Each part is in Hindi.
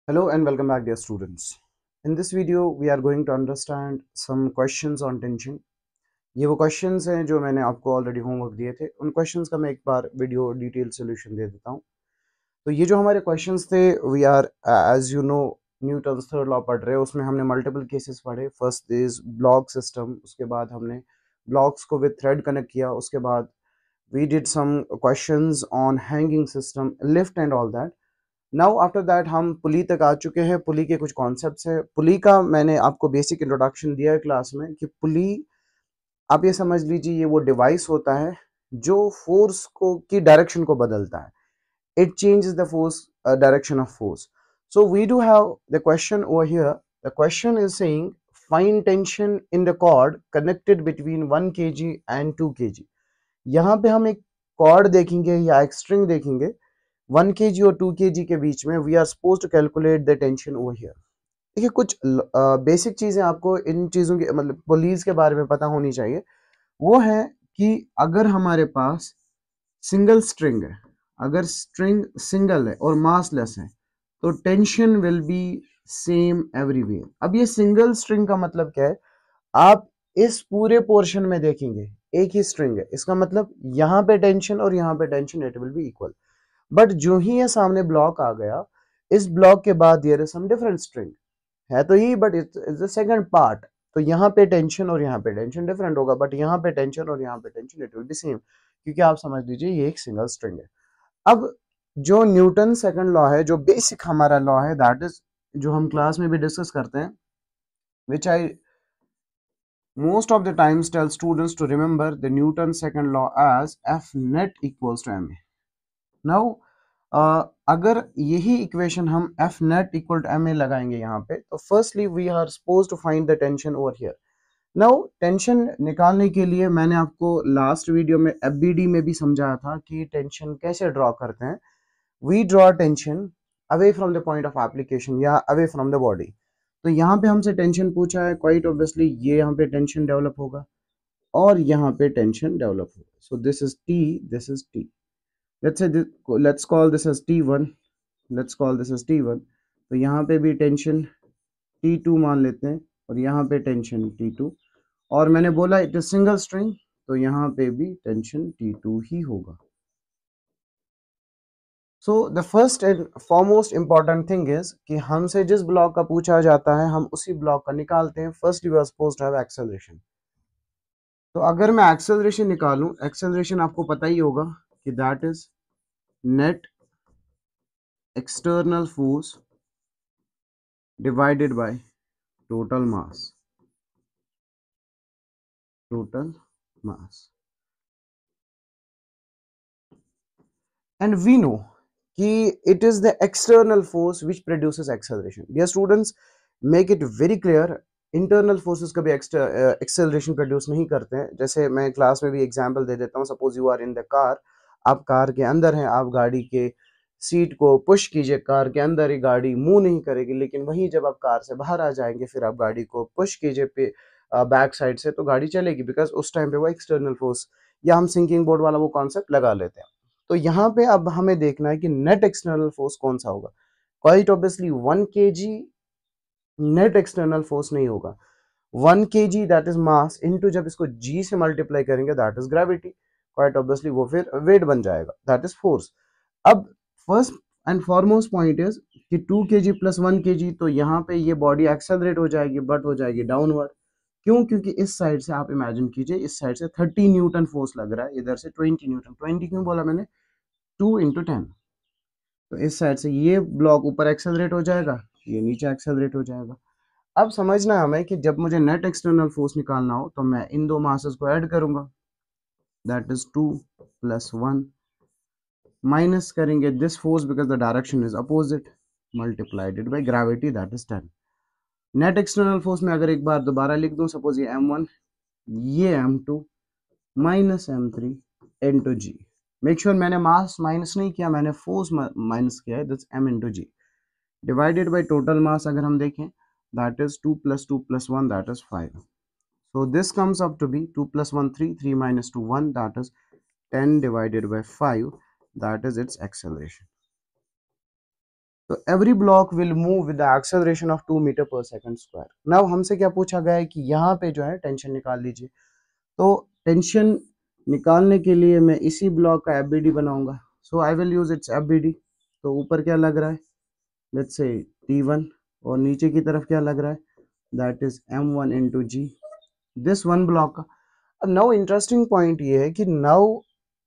Hello and welcome back, dear students. In this video, we are going to understand some questions on tension. ये वो questions हैं जो मैंने आपको ऑलरेडी होमवर्क दिए थे. उन questions का मैं एक बार वीडियो डिटेल सोल्यूशन दे देता हूँ. तो ये जो हमारे questions थे, we are as you know Newton's third law पढ़ रहे हैं. उसमें हमने मल्टीपल केसेस पढ़े. फर्स्ट इज ब्लॉक सिस्टम, उसके बाद हमने ब्लॉक्स को विद थ्रेड कनेक्ट किया. उसके बाद we did some questions on hanging system, lift and all that. Now after that हम पुली तक आ चुके हैं. पुली के कुछ कॉन्सेप्ट्स हैं. पुली का मैंने आपको बेसिक इंट्रोडक्शन दिया है क्लास में कि पुली, आप ये समझ लीजिए, ये वो डिवाइस होता है जो फोर्स को की डायरेक्शन को बदलता है. It changes the force direction of force. So we do have the question over here. The question is saying find tension in the cord connected between 1 kg and 2 kg. यहाँ पे हम एक कॉर्ड देखेंगे या एक स्ट्रिंग देखेंगे 1 kg और 2 kg के बीच में. We are suppose to calculate the tension over here. देखिए, कुछ बेसिक चीजें आपको इन चीजों के मतलब पुलीज के बारे में पता होनी चाहिए. वो है कि अगर हमारे पास सिंगल स्ट्रिंग है, अगर स्ट्रिंग सिंगल है और मासलेस है, तो tension will be same everywhere. अब ये सिंगल स्ट्रिंग का मतलब क्या है? आप इस पूरे पोर्शन में देखेंगे एक ही स्ट्रिंग है, इसका मतलब यहाँ पे टेंशन और यहाँ पे tension it will be equal. But जो ही ये सामने ब्लॉक आ गया, इस ब्लॉक के बाद there is some different string है तो ही, but it's the second part. तो यहाँ पे टेंशन और यहाँ पे टेंशन डिफरेंट होगा, बट यहाँ पे टेंशन और यहाँ पे tension it will be same, क्योंकि आप समझ लीजिए ये एक सिंगल स्ट्रिंग है. अब जो न्यूटन सेकंड लॉ है, जो बेसिक हमारा लॉ है, दैट इज जो हम क्लास में भी डिस्कस करते हैं, विच आई most of the times tell students to remember the Newton's second law as F net equals to ma. Now अगर यही इक्वेशन हम F net equal to ma लगाएंगे यहाँ पे, तो firstly we are suppose to find the tension over here. Now tension निकालने के लिए मैंने आपको लास्ट वीडियो में FBD में भी समझाया था कि टेंशन कैसे ड्रॉ करते हैं. We draw tension away from the point of application या अवे फ्रॉम द बॉडी. तो यहाँ पे हमसे टेंशन पूछा है, क्वाइट ऑब्वियसली ये यहाँ पे टेंशन डेवलप होगा और यहाँ पे टेंशन डेवलप होगा. So this is T, this is T. Let's say let's call this as T1, let's call this as T1. तो यहाँ पे भी टेंशन T2 मान लेते हैं और यहाँ पे टेंशन T2. और मैंने बोला इट इज सिंगल स्ट्रिंग, तो यहाँ पे भी टेंशन T2 ही होगा. So the first and foremost important thing is कि हमसे जिस ब्लॉक का पूछा जाता है हम उसी ब्लॉक का निकालते हैं. First we are supposed to have acceleration. तो अगर मैं एक्सेलरेशन निकालूं, एक्सेलरेशन आपको पता ही होगा कि that is net external force divided by total mass. Total mass. And we know कि it is the external force which produces acceleration. Dear students, make it very clear, internal forces कभी एक्सेलरेशन प्रोड्यूस नहीं करते हैं. जैसे मैं क्लास में भी एग्जांपल दे देता हूँ. Suppose you are in the car, आप कार के अंदर हैं, आप गाड़ी के सीट को पुश कीजिए, कार के अंदर ही गाड़ी मूव नहीं करेगी. लेकिन वहीं जब आप कार से बाहर आ जाएंगे, फिर आप गाड़ी को पुश कीजिए पे बैक साइड से, तो गाड़ी चलेगी, बिकॉज उस टाइम पे वो एक्सटर्नल फोर्स, या हम सिंकिंग बोर्ड वाला वो कॉन्सेप्ट लगा लेते हैं. तो यहाँ पे अब हमें देखना है कि नेट एक्सटर्नल फोर्स कौन सा होगा. Quite obviously 1 kg net external force नहीं होगा. 1 kg that is mass into जब इसको g से मल्टीप्लाई करेंगे that is gravity. Quite obviously वो फिर वेट बन जाएगा, दैट इज फोर्स. अब first and foremost point is कि 2 kg प्लस 1 kg, तो यहाँ पे ये बॉडी एक्सेलरेट हो जाएगी, बट हो जाएगी डाउनवर्ड. क्यों? क्योंकि इस साइड से आप इमेजिन कीजिए, इस साइड से 30 न्यूटन फोर्स लग रहा है, इधर से 20 न्यूटन. 20 क्यों बोला मैंने? 2 इंटू 10. तो इस साइड से ये ब्लॉक ऊपर एक्सेलरेट हो जाएगा, ये नीचे एक्सेलरेट हो जाएगा. अब समझना है हमें कि जब मुझे नेट एक्सटर्नल फोर्स निकालना हो तो मैं इन दो मासेस को ऐड करूंगा, दैट इज 2 प्लस 1, माइनस करेंगे this force because the direction is opposite, multiplied by gravity that is 10. Net external force में अगर एक बार दोबारा लिख दूं, सपोज ये m1, ये m2 माइनस m3 इंटू जी. मेक श्योर मैंने मास माइनस नहीं किया, मैंने फोर्स माइनस किया है, that's m into g divided by total mass. अगर हम देखें, that is 2 plus 2 plus 1, that is 5. So this comes up to be 2 plus 1 3, 3 minus 2 1, that is 10 divided by 5, that is its acceleration. तो every block will move with the acceleration of 2 metre per second square. Now हमसे क्या पूछा गया है कि यहाँ पे जो है टेंशन निकाल लीजिए। तो टेंशन निकालने के लिए मैं इसी ब्लॉक का एफबीडी बनाऊंगा। So I will use its FBD. तो ऊपर क्या लग रहा है, लेट्स से T1, और नीचे की तरफ क्या लग रहा है, that is M1 into g, this one block का। अब नाउ इंटरेस्टिंग पॉइंट ये है कि नाउ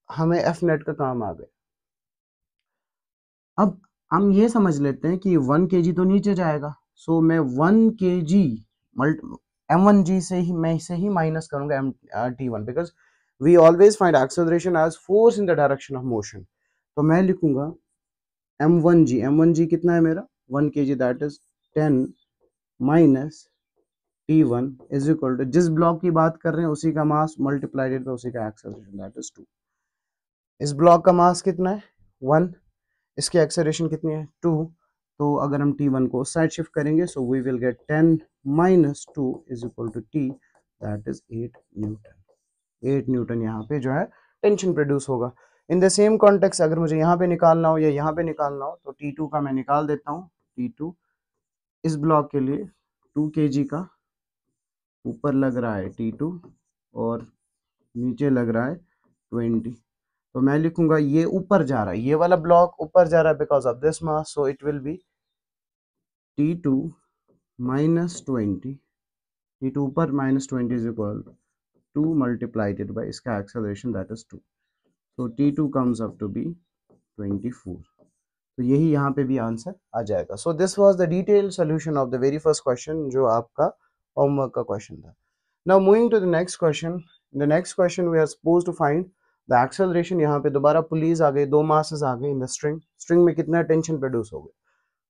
हमें एफ नेट का काम आ गया। अब हम ये समझ लेते हैं कि 1 kg तो नीचे जाएगा, सो मैं 1 kg M1g से ही मैं इसे ही माइनस करूंगा T1, because we always find acceleration as force in the direction of motion. तो मैं लिखूंगा M1g कितना है मेरा 1 kg, that is 10 minus T1 is equal to, जिस ब्लॉक की बात कर रहे हैं उसी का मास मल्टीप्लाइडेड बाय उसी का एक्सेलरेशन, दैट इज 2। इस ब्लॉक का मास कितना है 1, इसकी एक्सेलरेशन कितनी है 2। तो अगर हम T1 को साइड शिफ्ट करेंगे so we will get 10 minus 2 is equal to T, that is 8 newton. 8 newton यहाँ पे जो है टेंशन प्रोड्यूस होगा। इन द सेम कॉन्टेक्स्ट अगर मुझे यहाँ पे निकालना हो या यहाँ पे निकालना हो तो T2 का मैं निकाल देता हूँ। T2 इस ब्लॉक के लिए 2 kg का ऊपर लग रहा है T2 और नीचे लग रहा है 20। तो मैं लिखूंगा ये ऊपर जा रहा है, ये वाला ब्लॉक ऊपर जा रहा है because of this mass, so it will be T2 minus 20, T2 ऊपर माइनस 20 इज इक्वल 2 मल्टीप्लाइडेड बाई इसका एक्सेलरेशन दैट इज 2, तो T2 comes up to B 24। तो यही यहाँ पे भी आंसर आ जाएगा। So this was the detailed solution of the very first question जो आपका होमवर्क का क्वेश्चन था। Now moving to the next question. The next question we are suppose to find the acceleration. यहाँ पे दोबारा पुलीज आ गई, दो मासेस आ गए इन द स्ट्रिंग। स्ट्रिंग में कितना टेंशन प्रोड्यूस हो गया।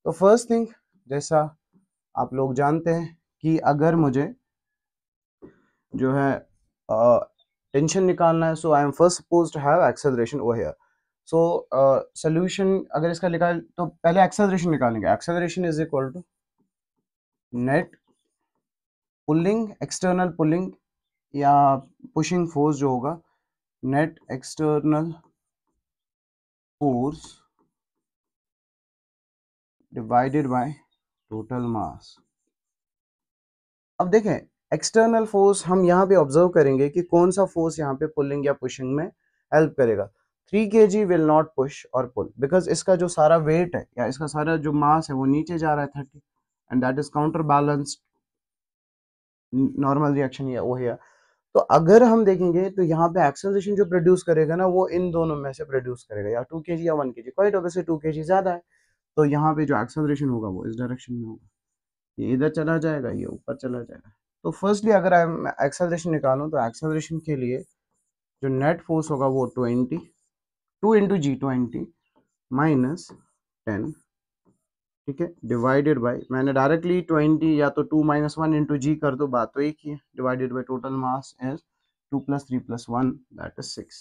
तो फर्स्ट थिंग, जैसा आप लोग जानते हैं कि अगर मुझे जो है टेंशन निकालना है, so I am first suppose to have acceleration over here. So solution अगर इसका निकाल तो पहले एक्सेलरेशन निकालेंगे। Acceleration is equal to net pulling, external pulling या पुशिंग फोर्स जो होगा, net external force divided by total mass. अब देखें एक्सटर्नल फोर्स हम यहाँ पे ऑब्जर्व करेंगे कि कौन सा फोर्स यहाँ पे पुलिंग या पुशिंग में हेल्प करेगा। 3 kg विल नॉट पुश और पुल बिकॉज इसका जो सारा वेट है या इसका सारा जो मास है वो नीचे जा रहा है 30, and that is counter balanced normal reaction या वो है। तो अगर हम देखेंगे तो यहाँ पे एक्सेलरेशन जो प्रोड्यूस करेगा ना वो इन दोनों में से प्रोड्यूस करेगा, या 2 kg या 1 kg। क्वाइट ऑब्वियसली 2 kg ज्यादा है, तो यहाँ पे जो एक्सेलरेशन होगा वो इस डायरेक्शन में होगा, ये इधर चला जाएगा, ये ऊपर चला जाएगा। तो फर्स्टली अगर मैं एक्सेलरेशन निकालूं तो एक्सेलरेशन के लिए जो नेट फोर्स होगा वो 20, 2 इंटू जी 20 माइनस 10, ठीक है, डिवाइडेड बाय, मैंने डायरेक्टली 20 या तो 2 माइनस 1 इंटू जी कर दो, बात तो एक ही है, divided by total mass is 2 plus 3 plus 1 that is 6।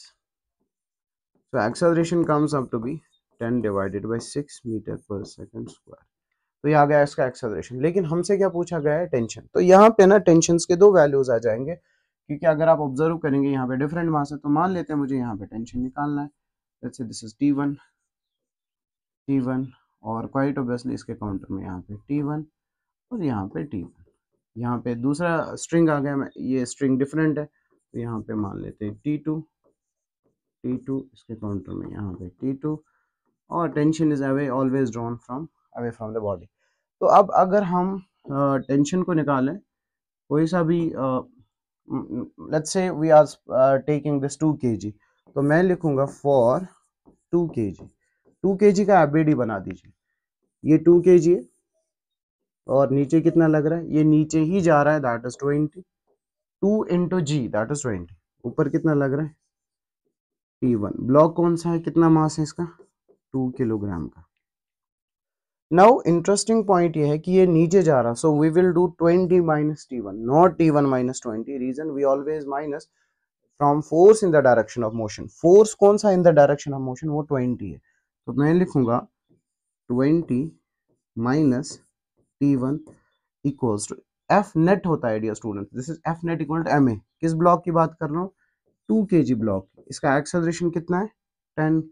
So acceleration comes up to be 10 divided by 6 metre per second square. तो ये आ गया इसका एक्सेलरेशन। लेकिन हमसे क्या पूछा गया है, टेंशन। तो यहाँ पे ना टेंशन्स के दो वैल्यूज आ जाएंगे, क्योंकि अगर आप ऑब्जर्व करेंगे यहाँ पे डिफरेंट मास है। तो मान लेते हैं मुझे यहाँ पे टेंशन निकालना है, let's say this is T1 और क्वाइट ऑब्वियसली इसके काउंटर में यहाँ पे T1 और यहाँ पे T1। यहाँ पे दूसरा स्ट्रिंग आ गया, ये स्ट्रिंग डिफरेंट है, तो यहाँ पे मान लेते हैं T2 इसके काउंटर में यहाँ पे T2, और tension is away always drawn from away from the body. तो अब अगर हम टेंशन को निकालें कोई सा भी, let's say we are taking this 2 kg, तो मैं लिखूंगा फॉर 2 kg। 2 kg का एफबीडी बना दीजिए। ये 2 kg है और नीचे कितना लग रहा है, ये नीचे ही जा रहा है, that is 20, 2 into g that is 20, ऊपर कितना लग रहा है T1। ब्लॉक कौन सा है, कितना मास है इसका 2 किलोग्राम का। नाउ इंटरेस्टिंग पॉइंट ये है कि ये नीचे जा रहा, so we will do 20 minus T1, not T1 minus 20। Reason we always minus from force in the direction of motion. Force कौन सा in the direction of motion, वो 20 है। तो मैं लिखूंगा 20 minus T1 equals to F net होता है dear student, this is F net equal to m a. किस ब्लॉक की बात कर रहा हूँ, 2 kg ब्लॉक। इसका एक्सेलरेशन कितना है 10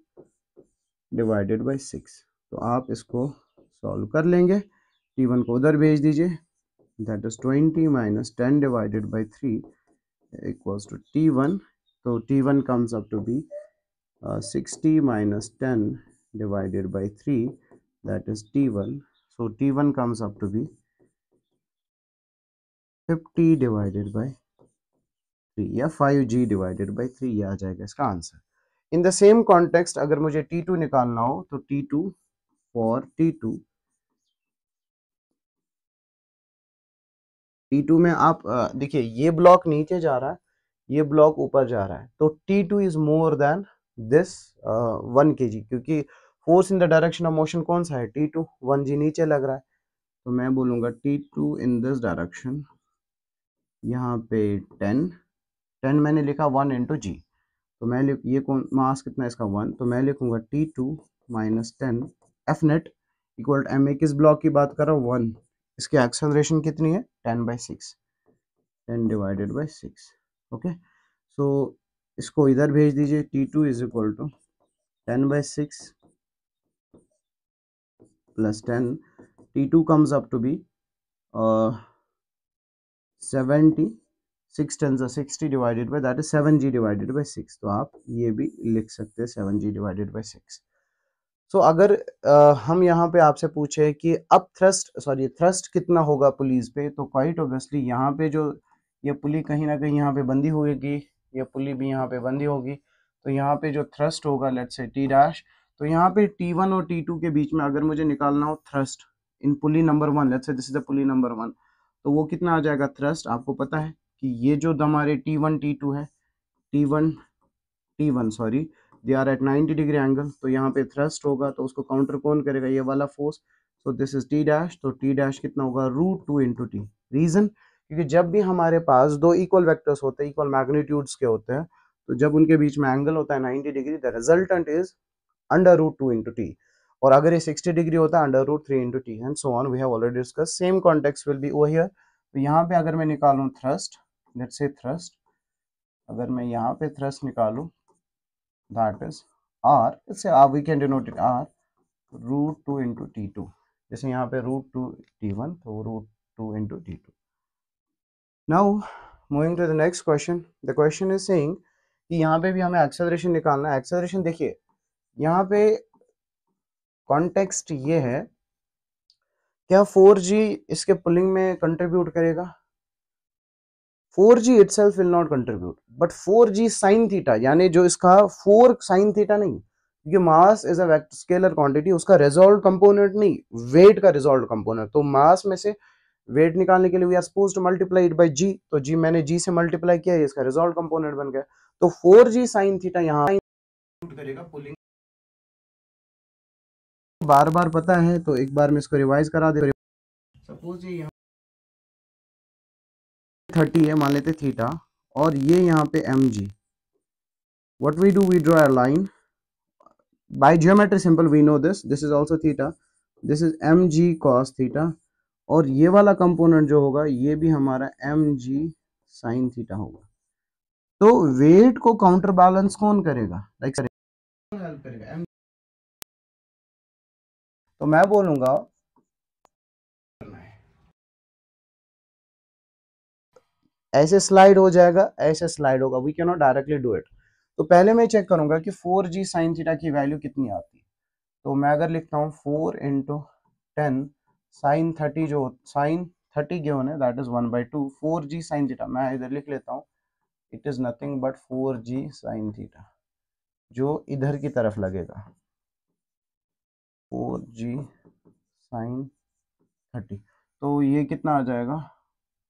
डिवाइडेड बाई 6। तो आप इसको सॉल्व कर लेंगे, t1 को उधर भेज दीजिए, that is 20 minus 10 divided by 3 equals to t1, तो t1 comes up to be 60 minus 10 divided by 3, that is t1, so t1 comes up to be 50 divided by 3 या 5g divided by 3, ये आ जाएगा इसका answer. In the same context अगर मुझे t2 निकालना हो तो t2 फॉर t2 में आप देखिए ये ब्लॉक नीचे जा रहा है, ये ब्लॉक ऊपर जा रहा है, तो t2 is more than this 1 kg, क्योंकि force in the direction of motion कौन सा है, t2, 1g नीचे लग रहा है, तो मैं बोलूंगा t2 इन दिस डायरेक्शन, यहाँ पे 10 मैंने लिखा 1 इंटू जी, तो मैं ये कौन मास कितना है इसका 1, तो मैं लिखूंगा t2 minus 10 F net equal to m a, किस ब्लॉक की बात कर रहा हूँ 1, इसकी एक्सेलरेशन कितनी है 10/6, 10 डिवाइडेड बाई 6, ओके, सो इसको इधर भेज दीजिए, t2 is equal to 10/6 plus 10, t2 comes up to be 70, 6 10 60 divided by that is 7g divided by 6, तो आप ये भी लिख सकते हैं 7g डिवाइडेड बाई 6। सो अगर हम यहाँ पे आपसे पूछे कि अब थ्रस्ट कितना होगा पुलीज पे, तो क्वाइट ऑब्वियसली यहाँ पे जो ये पुली कहीं ना कहीं यहाँ पे बंदी होगी, ये पुली भी यहाँ पे बंदी होगी, तो यहाँ पे जो थ्रस्ट होगा लेट्स से टी डैश, तो यहाँ पे t1 और t2 के बीच में अगर मुझे निकालना हो thrust in pulley number 1, let's say this is the pulley number 1, तो वो कितना आ जाएगा थ्रस्ट, आपको पता है कि ये जो हमारे t1 t2 है, t1 sorry, they are at 90 degree angle, तो यहाँ पे थ्रस्ट होगा, तो उसको काउंटर कौन करेगा, ये वाला force, so this is T dash, तो टी डैश कितना होगा √2 इंटू टी, रीजन क्योंकि जब भी हमारे पास दो इक्वल वेक्टर्स होते हैं, इक्वल मैग्नीट्यूड्स के होते हैं, तो जब उनके बीच में एंगल होता है 90 degree, the resultant is √2 into T, और अगर ये 60 डिग्री होता है √3 into T, and so on, we have already discuss, same context will be over here, तो यहाँ पे अगर मैं निकालूं थ्रस्ट, लेट्स से थ्रस्ट, अगर मैं यहाँ पे थ्रस्ट निकालूं, that is r, let's say we can denote it r √2 into t2, जैसे यहाँ पे √2 t1, तो √2 into t2। now moving to the next question, the question is saying कि यहाँ पे भी हमें एक्सेलरेशन निकालना है। एक्सेलरेशन देखिए यहाँ पे कॉन्टेक्स्ट ये है, क्या 4g इसके पुलिंग में कंट्रीब्यूट करेगा, 4g itself will not contribute, but 4g sin theta, यानी जो इसका 4 sin थीटा नहीं, क्योंकि mass is a scalar quantity, उसका रिजॉल्व कंपोनेंट नहीं, वेट का रिजॉल्व कंपोनेंट, तो मास में से वेट निकालने के लिए we are suppose to multiply it by g, तो g मैंने g से मल्टीप्लाई किया, इसका रिजॉल्व कंपोनेंट बन गया, तो 4g sin थीटा यहाँ करेगा पुलिंग, बार बार पता है तो एक बार मैं इसको रिवाइज करा दे, सपोज ये यहाँ 30 है मान लेते थीटा, और ये यहाँ पे mg, what we do, we draw a line by geometry simple, we know this is also theta, this is mg cos theta, और ये वाला कंपोनेंट जो होगा ये भी हमारा mg sin थीटा होगा, तो वेट को काउंटर बैलेंस कौन करेगा, लाइक हेल्प करेगा, तो मैं बोलूंगा ऐसे स्लाइड हो जाएगा, ऐसे स्लाइड होगा, we can not directly do it, तो पहले मैं चेक करूंगा कि 4g sin थीटा की वैल्यू कितनी आती है, तो मैं अगर लिखता हूँ 4 इंटू 10 साइन 30, जो साइन 30 गिवन है that is 1/2, 4g sin theta मैं इधर लिख लेता हूँ, it is nothing but 4g sin theta, जो इधर की तरफ लगेगा 4g sin 30, तो ये कितना आ जाएगा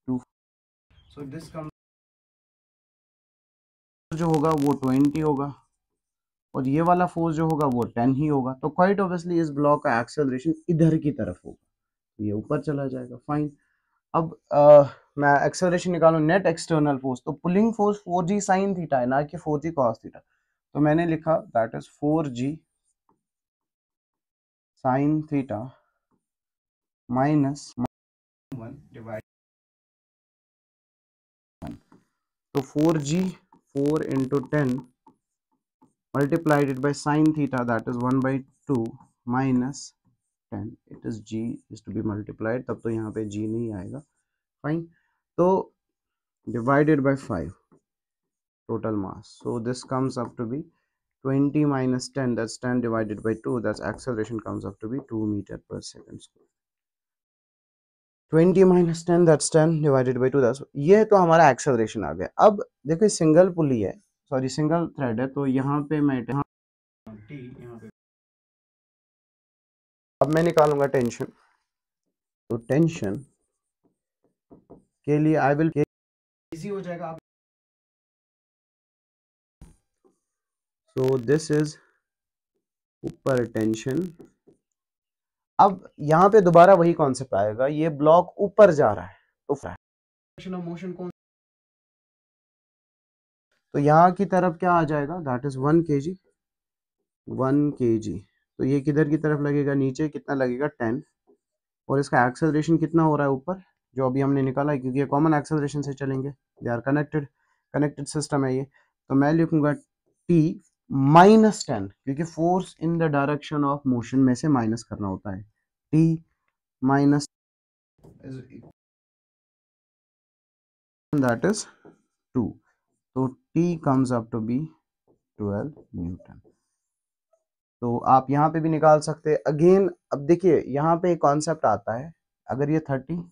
2, सो दिस कम जो होगा वो 20 होगा, और ये वाला फोर्स जो होगा वो 10 ही होगा, तो क्वाइट ऑब्वियसली इस ब्लॉक का एक्सेलरेशन इधर की तरफ होगा, तो ये ऊपर चला जाएगा, फाइन। अब मैं एक्सेलरेशन निकालूं, नेट एक्सटर्नल फोर्स, तो pulling force 4g sin theta है ना कि 4g cos थीटा, तो मैंने लिखा that is 4g sin theta minus 1 divide, तो 4g 4 into 10 multiplied by sin theta that is 1/2 minus 10, it is g is to be multiplied, तब तो यहाँ पे g नहीं आएगा, फाइन। तो divided by 5 total mass, so this comes up to be 20 minus 10, that's 10 divided by 2, that's acceleration comes up to be 2 meter per second square। 20 minus 10, that's 10 divided by 2, that's, ये तो हमारा एक्सेलरेशन आ गया। अब देखो सिंगल पुली है, सॉरी सिंगल थ्रेड है, तो यहाँ पे मैं यहाँ पे अब मैं निकालूंगा टेंशन, तो टेंशन के लिए आई विल इजी हो जाएगा। सो दिस इज ऊपर टेंशन। अब यहाँ पे दोबारा वही कॉन्सेप्ट आएगा, ये ब्लॉक ऊपर जा रहा है तो फ्रैक्शन ऑफ मोशन कौन, तो यहाँ की तरफ क्या आ जाएगा, दैट इज 1 kg, 1 kg, तो ये किधर की तरफ लगेगा, नीचे कितना लगेगा 10, और इसका एक्सेलरेशन कितना हो रहा है ऊपर, जो अभी हमने निकाला है, क्योंकि ये कॉमन एक्सेलरेशन से चलेंगे, दे आर कनेक्टेड सिस्टम है ये, तो मैं लिखूंगा t माइनस 10, क्योंकि force in the direction of motion में से माइनस करना होता है, t माइनस दैट इज 2, तो t comes up to be 12 Newton. तो आप यहाँ पे भी निकाल सकते हैं अगेन। अब देखिए यहाँ पे एक कॉन्सेप्ट आता है, अगर ये 30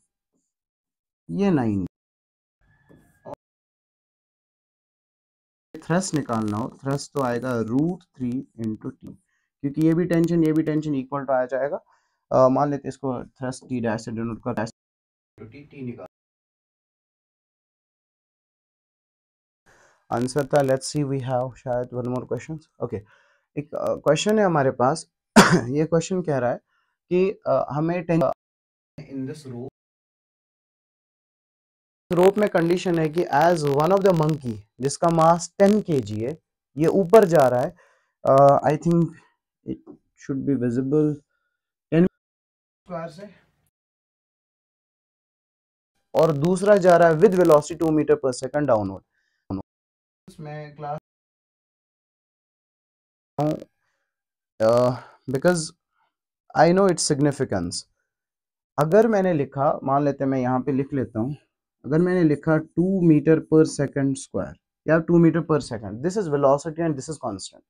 ये 9, थ्रस्ट निकालना हो, थ्रस्ट तो आएगा √3 इंटू टी, क्योंकि ये भी टेंशन इक्वल टू आ जाएगा, मान लेते इसको थ्रस्ट टी डैश से डिनोट कर टी निकाल। आंसर था, लेट्स सी वी हैव शायद वन मोर क्वेश्चन। ओके, एक क्वेश्चन है हमारे पास ये क्वेश्चन कह रहा है कि हमें इन दिस रोप में कंडीशन है कि as one of the monkey जिसका मास 10 kg है, ये ऊपर जा रहा है, I think it should be visible 10 square से, और दूसरा जा रहा है with velocity 2 metre per second downward. मैं class because I know its significance. अगर मैंने लिखा, मान लेते हैं मैं यहाँ पे लिख लेता हूँ, अगर मैंने लिखा 2 मीटर पर सेकंड स्क्वायर या 2 metre per second, this is velocity and this is constant.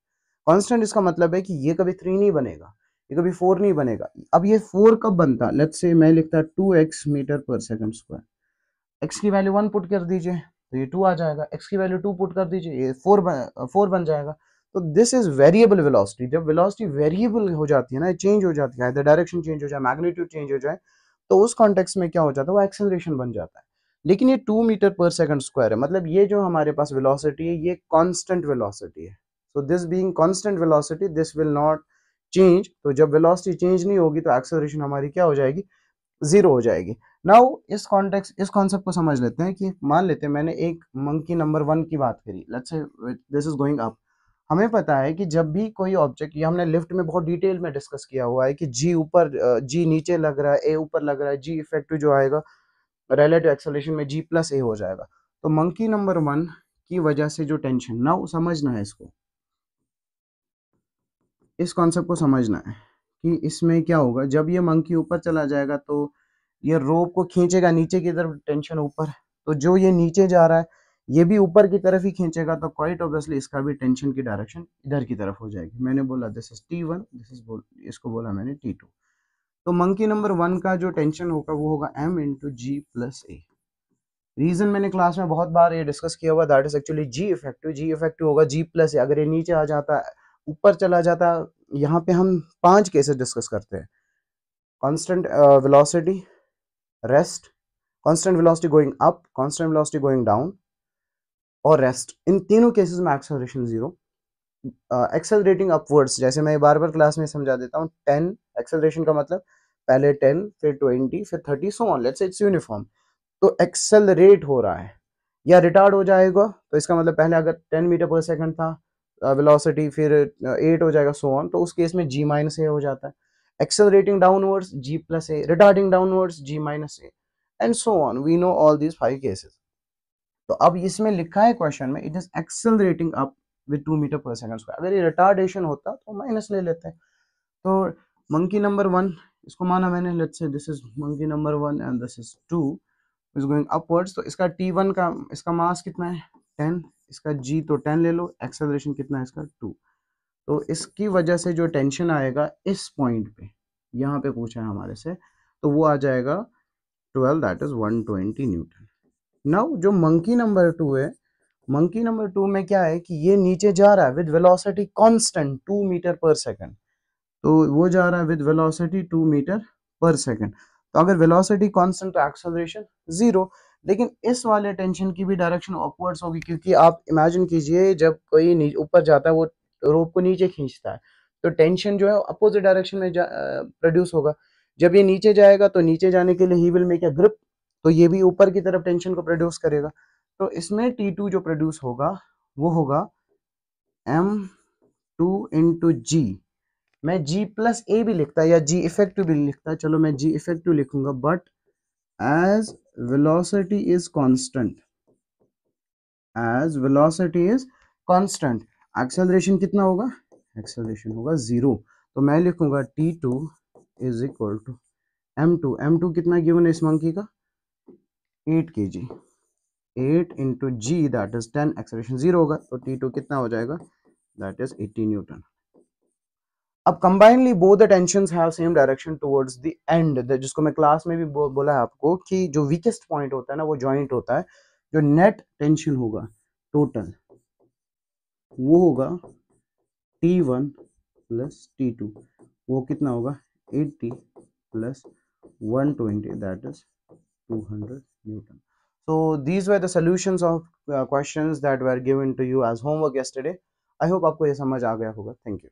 Constant इसका मतलब है कि ये कभी 3 नहीं बनेगा, ये कभी 4 नहीं बनेगा। अब ये 4 कब बनता, लेट्स से मैं लिखता 2x metre per second square, x की वैल्यू 1 पुट कर दीजिए तो ये 2 आ जाएगा, x की वैल्यू 2 पुट कर दीजिए ये 4 बन जाएगा। तो दिस इज वेरिएबल वेलोसिटी। जब वेलोसिटी वेरिएबल हो जाती है ना, चेंज हो जाती है, डायरेक्शन चेंज हो जाए, मैग्नीट्यूड चेंज हो जाए, तो उस कॉन्टेक्स्ट में क्या हो जाता है, वो एक्सेलरेशन बन जाता है। लेकिन ये 2 मीटर पर सेकंड स्क्वायर है, मतलब ये जो हमारे पास वेलोसिटी है ये कांस्टेंट वेलोसिटी है। So this being constant velocity, this will not change. तो जब वेलोसिटी चेंज नहीं होगी तो एक्सेलरेशन हमारी क्या हो जाएगी, 0 हो जाएगी। नाउ इस कॉन्टेक्स्ट, इस कॉन्सेप्ट को समझ लेते हैं कि मान लेते हैं मैंने एक मंकी नंबर 1 की बात करी, let's say this is going up. हमें पता है कि जब भी कोई ऑब्जेक्ट, ये हमने लिफ्ट में बहुत डिटेल में डिस्कस किया हुआ है कि जी ऊपर, जी नीचे लग रहा है, ए ऊपर लग रहा है, जी इफेक्टिव जो आएगा रिलेटिव एक्सेलरेशन में जी प्लस ए हो जाएगा। तो मंकी नंबर 1 की वजह से जो टेंशन, नाउ समझना है इसको, इस कॉन्सेप्ट को समझना है कि इसमें क्या होगा, जब ये मंकी ऊपर चला जाएगा तो ये रोप को खींचेगा नीचे की तरफ, टेंशन ऊपर, तो जो ये नीचे जा रहा है ये भी ऊपर की तरफ ही खींचेगा, तो क्वाइट ऑब्वियसली इसका भी टेंशन की डायरेक्शन इधर की तरफ हो जाएगी। मैंने बोला this is T1, this is इसको बोला मैंने T2। तो मंकी नंबर 1 का जो टेंशन होगा वो होगा m into g plus a. Reason मैंने क्लास में बहुत बार ये डिस्कस किया हुआ, that is actually g effective. G effective होगा जी प्लस ए, अगर ये नीचे आ जाता ऊपर चला जाता, यहाँ पे हम 5 केसेस डिस्कस करते हैं, constant velocity, rest, constant velocity going up, constant velocity going down और रेस्ट। इन तीनों केसेस में एक्सेलरेशन 0, एक्सेलरेटिंग अपवर्ड्स, जैसे मैं बार बार क्लास में समझा देता हूँ, 10 एक्सेलरेशन का मतलब पहले 10 फिर 20 फिर 30 so on, let's say it's uniform. तो एक्सेलरेट हो रहा है या रिटार्ड हो जाएगा, तो इसका मतलब पहले अगर 10 मीटर पर सेकंड था वेलोसिटी, फिर 8 हो जाएगा सो ऑन, तो उस केस में जी माइनस ए हो जाता है। Accelerating downwards g plus a, retarding downwards g minus a, and so on. We know all these 5 cases. तो अब इसमें लिखा है क्वेश्चन में, it is accelerating up with 2 metre per second square. अगर ये रिटार्डेशन होता तो माइनस ले लेते हैं। तो मंकी नंबर 1 इसको माना मैंने, let's say this is monkey number 1 and this is 2 is going upwards. तो इसका T1 का इसका मास कितना है 10, इसका G तो 10 ले लो, एक्सेलरेशन कितना है इसका 2। तो इसकी वजह से जो टेंशन आएगा इस पॉइंट पे, यहाँ पे पूछा है हमारे से, तो वो आ जाएगा 12, दैट इज 120 न्यूटन। नाउ जो मंकी नंबर 2 है, मंकी नंबर 2 में क्या है कि ये नीचे जा रहा है with velocity constant 2 metre per second. तो वो जा रहा है with velocity 2 metre per second. तो अगर वेलोसिटी कांस्टेंट तो एक्सेलरेशन जीरो। लेकिन इस वाले टेंशन की भी डायरेक्शन अपवर्ड्स होगी, क्योंकि आप इमेजिन कीजिए जब कोई ऊपर जाता है वो रोप को नीचे खींचता है, तो टेंशन जो है अपोजिट डायरेक्शन में प्रोड्यूस होगा। जब ये नीचे जाएगा तो नीचे जाने के लिए he will make a grip, तो ये भी ऊपर की तरफ टेंशन को प्रोड्यूस करेगा। तो इसमें T2 जो प्रोड्यूस होगा वो होगा M2 इंटू जी। मैं G प्लस ए भी लिखता या G इफेक्टिव भी लिखता, चलो मैं G इफेक्टिव लिखूंगा, but as velocity is constant, as velocity is constant, acceleration कितना होगा, एक्सेलरेशन होगा जीरो। तो मैं लिखूंगा T2 is equal to M2। M2 कितना गिवन है इस मंकी का 8 kg, 8 into g that is 10, acceleration zero होगा, तो T2 कितना हो जाएगा, दैट इज 80 न्यूटन। अब combinely both the tensions have same direction towards the end, जिसको मैं क्लास में भी बोला है आपको कि जो वीकेस्ट पॉइंट होता है ना वो जॉइंट होता है। जो नेट टेंशन होगा टोटल वो होगा T1 प्लस T2, वो कितना होगा 80 plus 120, that is 200 Newton. So these were the solutions of questions that were given to you as homework yesterday. I hope आपको ये समझ आ गया होगा। Thank you.